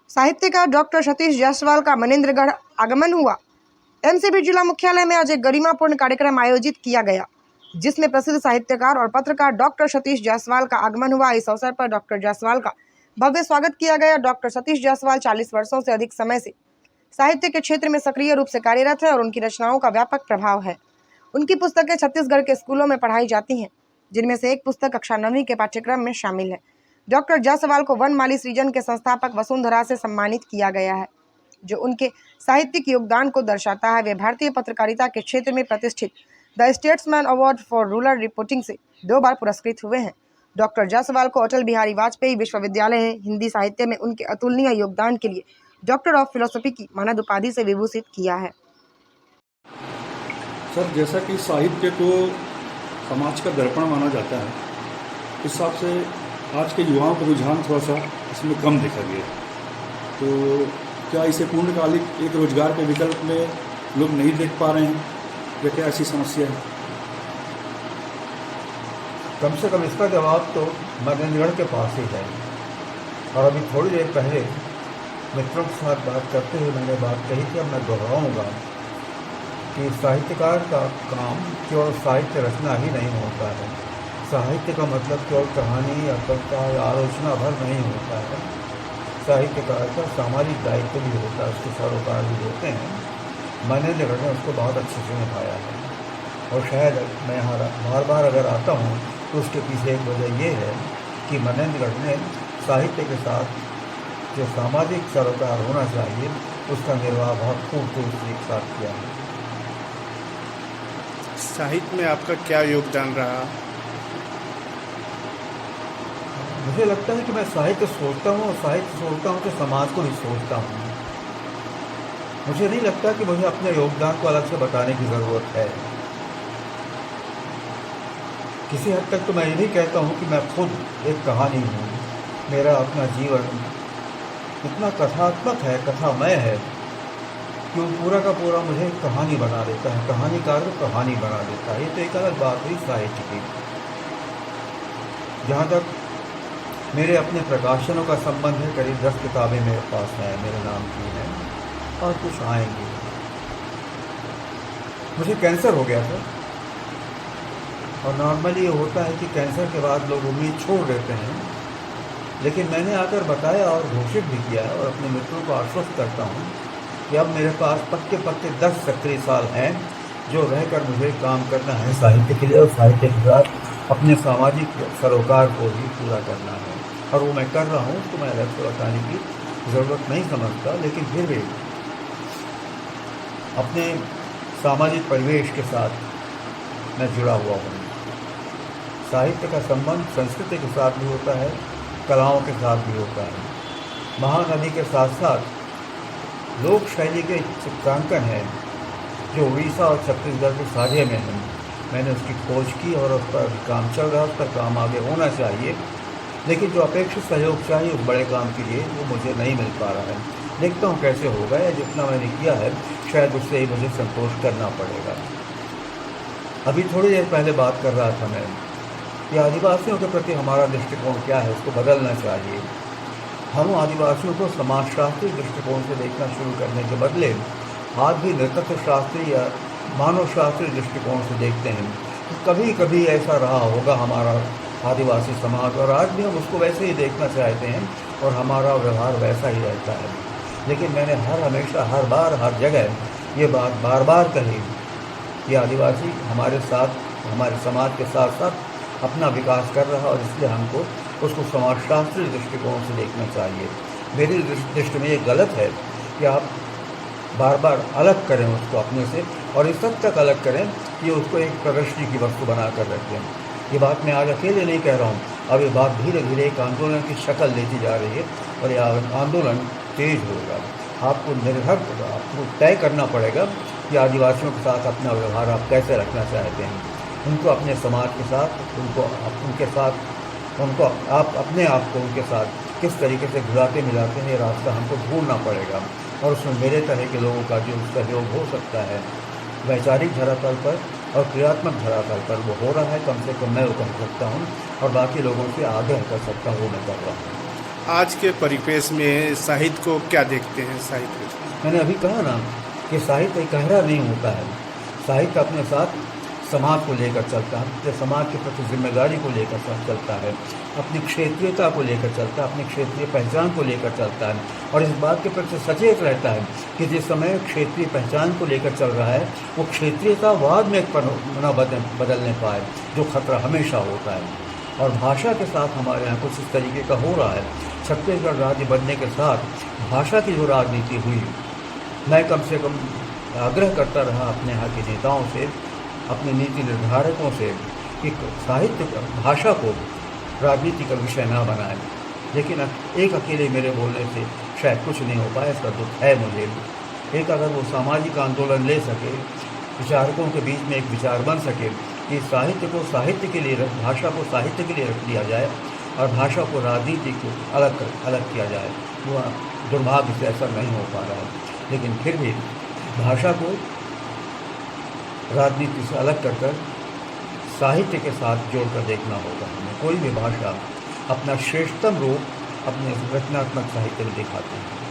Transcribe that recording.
साहित्यकार डॉक्टर सतीश जायसवाल का मनेंद्रगढ़ आगमन हुआ। एमसीबी जिला मुख्यालय में आज एक गरिमापूर्ण कार्यक्रम आयोजित किया गया, जिसमें प्रसिद्ध साहित्यकार और पत्रकार डॉक्टर सतीश जायसवाल का आगमन हुआ। इस अवसर पर डॉक्टर जायसवाल का भव्य स्वागत किया गया। डॉक्टर सतीश जायसवाल 40 वर्षों से अधिक समय से साहित्य के क्षेत्र में सक्रिय रूप से कार्यरत है और उनकी रचनाओं का व्यापक प्रभाव है। उनकी पुस्तकें छत्तीसगढ़ के स्कूलों में पढ़ाई जाती हैं, जिनमें से एक पुस्तक कक्षा 9वीं के पाठ्यक्रम में शामिल है। डॉक्टर जायसवाल को वनमाली सृजन के संस्थापक वसुंधरा से सम्मानित किया गया है, जो उनके साहित्यिक योगदान को दर्शाता है। वे भारतीय पत्रकारिता के क्षेत्र में प्रतिष्ठित the statesman award for rural reporting से 2 बार पुरस्कृत हुए हैं। डॉक्टर जायसवाल को अटल बिहारी वाजपेयी विश्वविद्यालय हिंदी साहित्य में उनके अतुलनीय योगदान के लिए डॉक्टर ऑफ फिलोसफी की मानद उपाधि से विभूषित किया है। सर, जैसा कि साहित्य को समाज का दर्पण माना जाता है, इस हिसाब से आज के युवाओं का रुझान थोड़ा सा इसमें कम देखा गया। तो क्या इसे पूर्णकालिक एक रोजगार के विकल्प में लोग नहीं देख पा रहे हैं, या क्या ऐसी समस्या है? कम से कम इसका जवाब तो मनेंद्रगढ़ के पास ही है। और अभी थोड़ी देर पहले मित्रों के साथ बात करते हुए मैंने बात कही थी, अब मैं दोहराऊँगा कि साहित्यकार का काम केवल साहित्य रचना ही नहीं होता है। साहित्य का मतलब केवल कहानी या कविता या आलोचना भर नहीं होता है। साहित्यकार का सामाजिक दायित्व भी होता है, उसके सरोकार भी होते हैं। मनेंद्रगढ़ ने उसको बहुत अच्छे से निभाया है, और शायद मैं यहाँ बार बार अगर आता हूँ तो उसके पीछे एक वजह ये है कि मनेंद्रगढ़ ने साहित्य के साथ जो सामाजिक सरोकार होना चाहिए उसका निर्वाह बहुत खूबसूरती से एक साथ किया है। साहित्य में आपका क्या योगदान रहा? मुझे लगता है कि मैं साहित्य सोचता हूँ, और साहित्य सोचता हूँ तो समाज को भी सोचता हूँ। मुझे नहीं लगता कि मुझे अपने योगदान को अलग से बताने की ज़रूरत है। किसी हद तक तो मैं ये भी कहता हूँ कि मैं खुद एक कहानी हूँ। मेरा अपना जीवन इतना कथात्मक है, कथामय है कि वो पूरा का पूरा मुझे एक कहानी बना देता है, कहानीकार को कहानी बना देता है। ये तो एक अलग बात हुई साहित्य की। जहाँ तक मेरे अपने प्रकाशनों का संबंध है, करीब 10 किताबें मेरे पास हैं, मेरे नाम की हैं, और कुछ आएंगी। मुझे कैंसर हो गया था, और नॉर्मली ये होता है कि कैंसर के बाद लोग उम्मीद छोड़ देते हैं, लेकिन मैंने आकर बताया और घोषित भी किया और अपने मित्रों को आश्वस्त करता हूँ कि अब मेरे पास पक्के 10 सक्रिय साल हैं, जो रहकर मुझे काम करना है साहित्य के लिए, और साहित्य के साथ अपने सामाजिक सरोकार को भी पूरा करना है। और वो मैं कर रहा हूँ, तो मैं अलग से बताने की ज़रूरत नहीं समझता, लेकिन फिर भी अपने सामाजिक परिवेश के साथ मैं जुड़ा हुआ हूँ। साहित्य का संबंध संस्कृति के साथ भी होता है, कलाओं के साथ भी होता है। महानदी के साथ साथ लोक शैली के चित्रांकन हैं, जो उड़ीसा और छत्तीसगढ़ के साझे में हैं। मैंने उसकी खोज की और उस पर काम चल रहा है, उस पर काम आगे होना चाहिए, लेकिन जो अपेक्षित सहयोग चाहिए उस बड़े काम के लिए वो मुझे नहीं मिल पा रहा है। देखता हूँ कैसे होगा, या जितना मैंने किया है शायद उससे ही मुझे संतोष करना पड़ेगा। अभी थोड़ी देर पहले बात कर रहा था मैं कि आदिवासियों के प्रति हमारा दृष्टिकोण क्या है, उसको बदलना चाहिए। हम आदिवासियों को समाजशास्त्री दृष्टिकोण से देखना शुरू करने के बदले आज भी नृतत्व शास्त्री या मानव शास्त्री दृष्टिकोण से देखते हैं। कभी कभी ऐसा रहा होगा हमारा आदिवासी समाज, और आज भी हम उसको वैसे ही देखना चाहते हैं, और हमारा व्यवहार वैसा ही रहता है। लेकिन मैंने हमेशा हर बार हर जगह ये बात बार बार कही कि आदिवासी हमारे साथ, हमारे समाज के साथ साथ अपना विकास कर रहा है, और इसलिए हमको उसको समाजशास्त्री दृष्टिकोण से देखना चाहिए। मेरी दृष्टि में ये गलत है कि आप बार बार अलग करें उसको अपने से, और इस हद तक अलग करें कि उसको एक प्रदर्शनी की वस्तु बना कर रखें। ये बात मैं आज अकेले नहीं कह रहा हूँ, अब ये बात धीरे धीरे एक आंदोलन की शक्ल लेती जा रही है, और यह आंदोलन तेज होगा। आपको आपको तय करना पड़ेगा कि आदिवासियों के साथ अपना व्यवहार आप कैसे रखना चाहते हैं। उनको अपने समाज के साथ, उनको आप अपने आप को उनके साथ किस तरीके से घुलाते मिलाते हैं, ये रास्ता हमको ढूंढना पड़ेगा। और उसमें मेरे तरह के लोगों का जो सहयोग हो सकता है, वैचारिक धरातल पर और क्रियात्मक धरातल पर वो हो रहा है, कम से कम मैं वो कर सकता हूँ, और बाकी लोगों से आग्रह कर सकता हूँ, वो मैं कर रहा हूँ। आज के परिवेश में साहित्य को क्या देखते हैं साहित्य में? मैंने अभी कहा ना कि साहित्य गहरा नहीं होता है। साहित्य अपने साथ समाज को लेकर चलता है, अपने समाज के प्रति जिम्मेदारी को लेकर चलता है, अपनी क्षेत्रीयता को लेकर चलता है, अपनी क्षेत्रीय पहचान को लेकर चलता है और इस बात के प्रति सचेत रहता है कि जिस समय क्षेत्रीय पहचान को लेकर चल रहा है वो क्षेत्रीयतावाद में न बदलने पाए, जो खतरा हमेशा होता है। और भाषा के साथ हमारे यहाँ कुछ इस तरीके का हो रहा है। छत्तीसगढ़ राज्य बनने के साथ भाषा की जो राजनीति हुई, मैं कम से कम आग्रह करता रहा अपने यहाँ के नेताओं से, अपने नीति निर्धारकों से कि साहित्य भाषा को राजनीति का विषय न बनाए, लेकिन एक अकेले मेरे बोलने से शायद कुछ नहीं हो पाया। इसका दुख है मुझे। एक अगर वो सामाजिक आंदोलन ले सके, विचारकों के बीच में एक विचार बन सके कि साहित्य को साहित्य के लिए भाषा को साहित्य के लिए रख दिया जाए और भाषा को राजनीति को अलग किया जाए, वो दुर्भाग्य से ऐसा नहीं हो पा रहा है। लेकिन फिर भी भाषा को राजनीति से अलग कर साहित्य के साथ जोड़कर देखना होगा हमें। कोई भी भाषा अपना श्रेष्ठतम रूप अपने रचनात्मक साहित्य में दिखाते हैं।